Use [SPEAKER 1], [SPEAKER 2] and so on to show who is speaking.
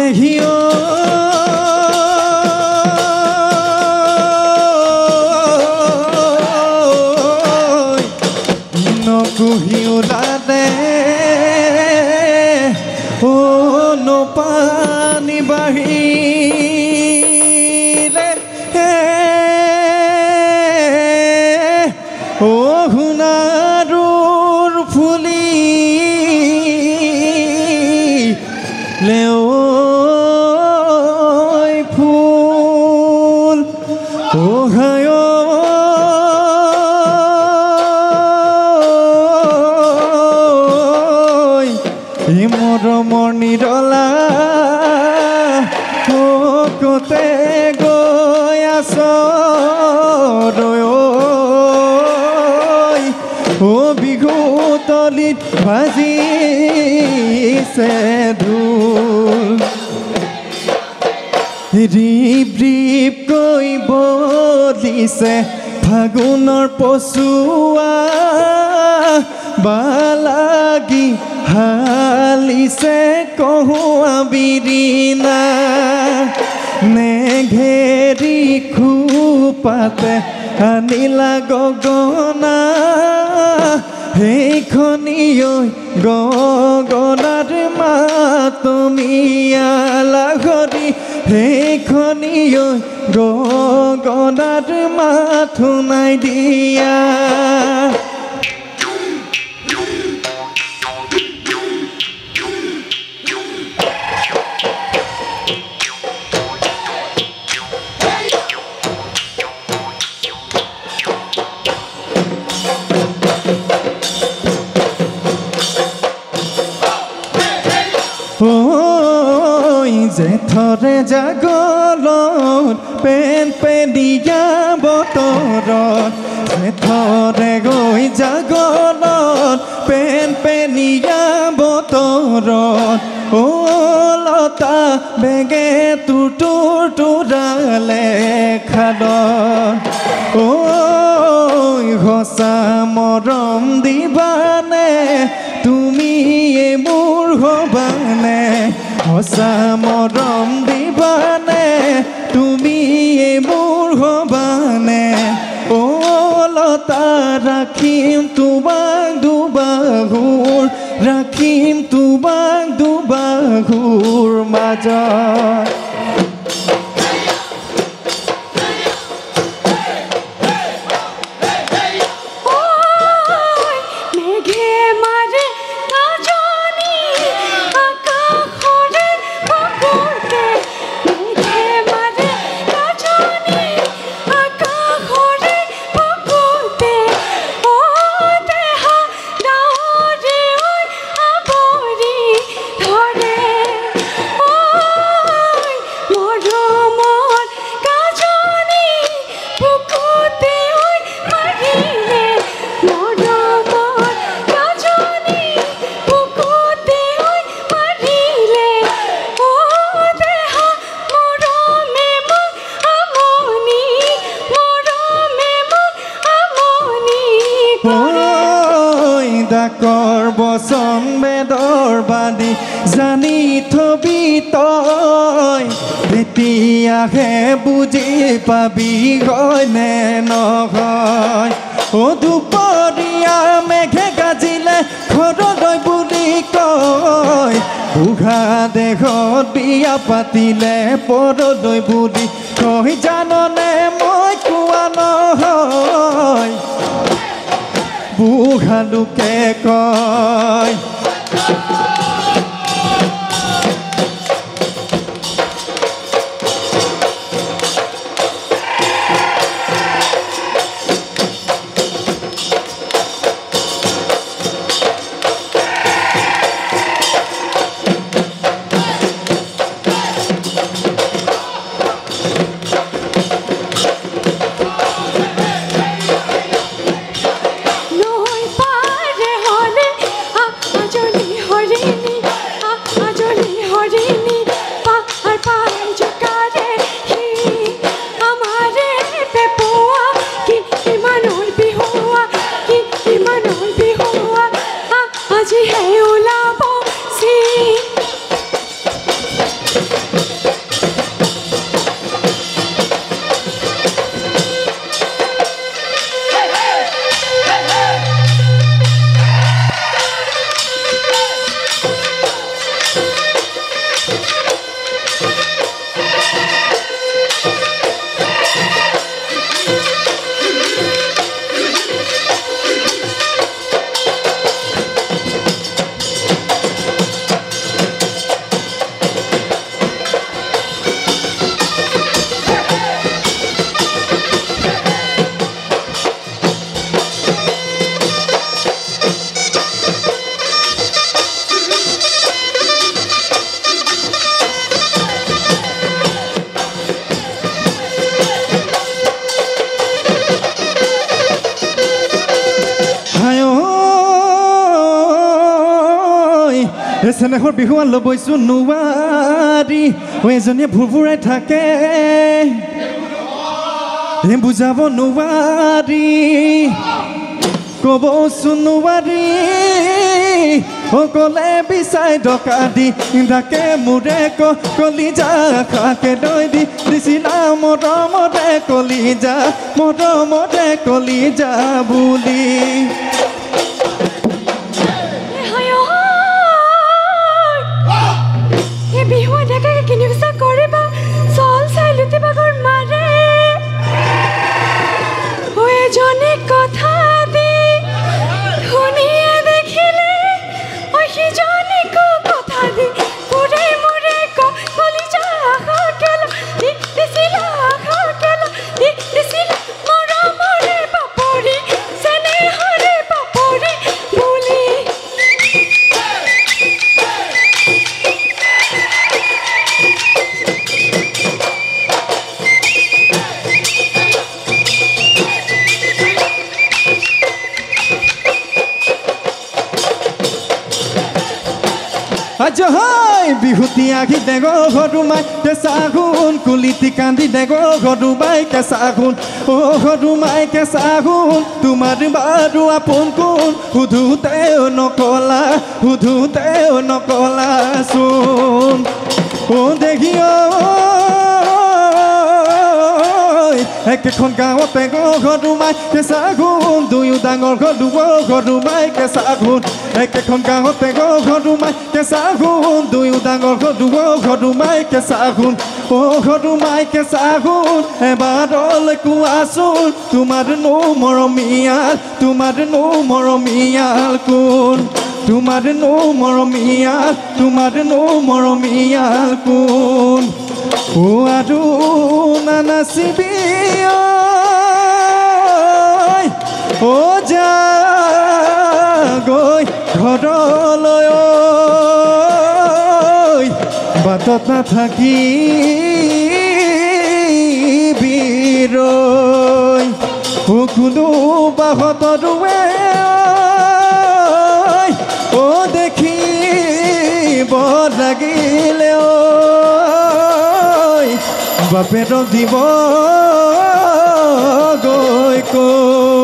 [SPEAKER 1] পেহিও নকুহি ওলালে ও নপানী বাহিলে ও সোণাৰুৰ ফুলি লেও ফুল ওহায় মৰমৰ নিৰলা কতে গৈ আছ ও বিহু তলিত ভাজিছে ধূল ৰিপ ৰিপকৈ বলিছে ফাগুনৰ পচুৱা বালাগি হালিছে কহুৱা বিৰিণা নেঘেৰি খোপাতে আনিলা গগনা সেইখনিঐ গগনাৰ মাতমিয়ালা ঘৰি সেইখনিঐ গগনাৰ মাত শুনাই দিয়া জেঠৰে জাগলত পেন পেনিয়া বতৰত জেঠৰে গৈ জাগলত পেন পেনিয়া বতৰত ও লতা বেগে তুৰ তুৰালে খালত ও সঁচা মৰম দিবানে তুমি মোৰ হবানে সঁচা মৰম দিবানে তুমি মোৰ হবানে ও লতা ৰাখিম তোমাক দুবাহুৰ ৰাখিম তোমাক দুবাহুৰ মাজত ডাকৰ বচন বেদৰ বাণী জানি থবি তই তেতিয়াহে বুজি পাবি হয় নে নহয় ও দুপৰীয়া মেঘে গাজিলে ঘৰলৈ বুলি কয় বুঢ়া দেহত বিয়া পাতিলে পৰলৈ বুলি কয় জাননে মই কোৱা নহয় বুঢ়া লোকে কয়
[SPEAKER 2] নৈ পাৰে হলে আজলি হৰি
[SPEAKER 1] চেনেহৰ বিহুৱান ল'বইছো নোৱাৰি এজনীয়ে ভুৰভুৰাই থাকে বুজাব নোৱাৰি ক'বচোন নোৱাৰি অকলে বিচাই ডকা দি ডাকে মোৰে কলিজা খাকে দৈ দি দিছিলা মৰমতে কলিজা বুলি বিহুতি আহি দেগো ঘৰুমাই কেঁচা গুণ কুলিতি কান্দি দেগো ঘৰুমাই কেঁচা গুণ ঘৰুমাই কেঁচা গুণ তোমাৰ বাৰু আপোন কোন সুধোতেও নকলা চোন দেখিও একেখন গাঁৱতে ঘৰুমাই কেঁচা গুণ দুয়ো ডাঙৰ ঘৰুমাই কেঁচা গুণ একেখন গাঁৱতে ঘৰুমাই কেঁচা গুণ দুয়ো ডাঙৰ ঘৰুমাই কেঁচা গুণ ঘৰুমাই কেঁচা গুণ এবাৰলৈ কোৱাচোন তোমাৰ মৰমীয়াল কোন তোমাৰ মৰমীয়াল কোন আৰু নানাচিবি যা গৈ ঘৰলৈ বাটত নাথাকি বিৰৈ কোনো বাহতৰুৱে দেখিব লাগিলে বাপেৰক দিব গৈ কৈ